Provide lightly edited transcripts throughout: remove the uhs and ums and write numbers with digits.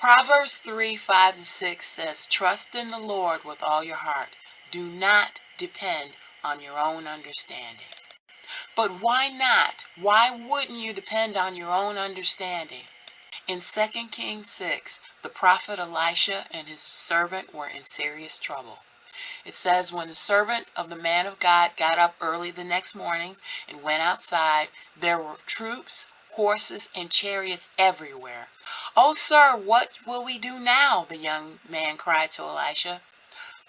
Proverbs 3:5-6 says, "Trust in the Lord with all your heart. Do not depend on your own understanding." But why not? Why wouldn't you depend on your own understanding? In 2 Kings 6, the prophet Elisha and his servant were in serious trouble. It says, when the servant of the man of God got up early the next morning and went outside, there were troops, horses, and chariots everywhere. "Oh, sir, what will we do now?" the young man cried to Elisha.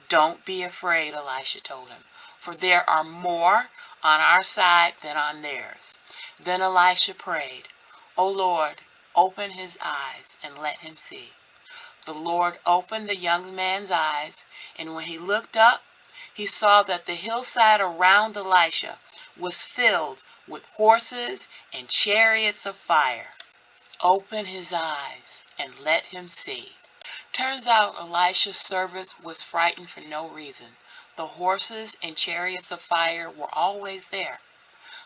"Don't be afraid," Elisha told him, "for there are more on our side than on theirs." Then Elisha prayed, "O Lord, open his eyes and let him see." The Lord opened the young man's eyes, and when he looked up, he saw that the hillside around Elisha was filled with horses and chariots of fire. Open his eyes and let him see. Turns out Elisha's servant was frightened for no reason. The horses and chariots of fire were always there.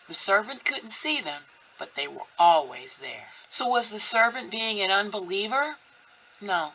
The servant couldn't see them, but they were always there. So was the servant being an unbeliever? No,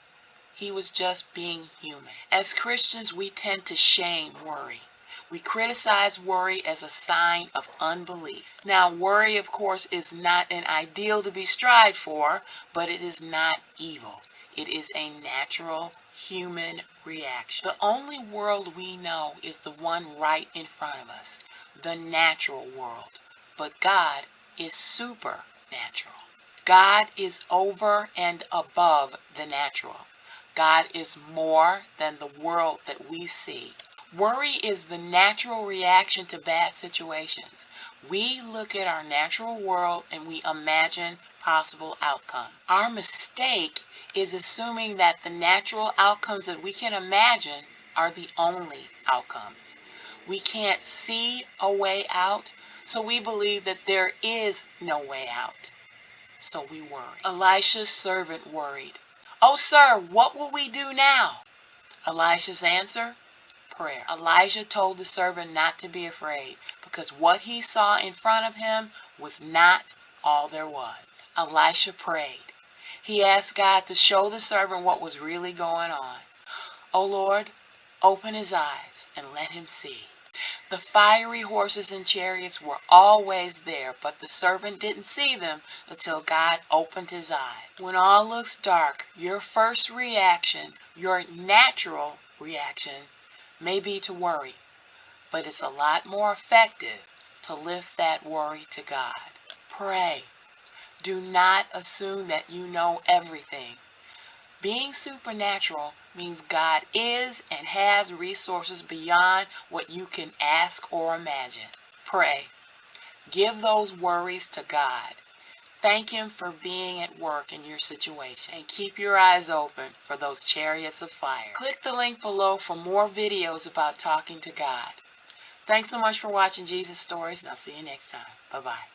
he was just being human. As Christians, we tend to shame worry. We criticize worry as a sign of unbelief. Now, worry, of course, is not an ideal to be strived for, but it is not evil. It is a natural human reaction. The only world we know is the one right in front of us, the natural world. But God is supernatural. God is over and above the natural. God is more than the world that we see. Worry is the natural reaction to bad situations. We look at our natural world and we imagine possible outcomes. Our mistake is assuming that the natural outcomes that we can imagine are the only outcomes. We can't see a way out, so we believe that there is no way out. So we worry. Elisha's servant worried. "Oh, sir, what will we do now?" Elisha's answer? Prayer. Elijah told the servant not to be afraid, because what he saw in front of him was not all there was. Elisha prayed. He asked God to show the servant what was really going on. "Oh Lord, open his eyes and let him see." The fiery horses and chariots were always there, but the servant didn't see them until God opened his eyes. When all looks dark, your first reaction, your natural reaction, may be to worry, but it's a lot more effective to lift that worry to God. Pray. Do not assume that you know everything. Being supernatural means God is and has resources beyond what you can ask or imagine. Pray. Give those worries to God. Thank Him for being at work in your situation, and keep your eyes open for those chariots of fire. Click the link below for more videos about talking to God. Thanks so much for watching Jesus Stories, and I'll see you next time. Bye-bye.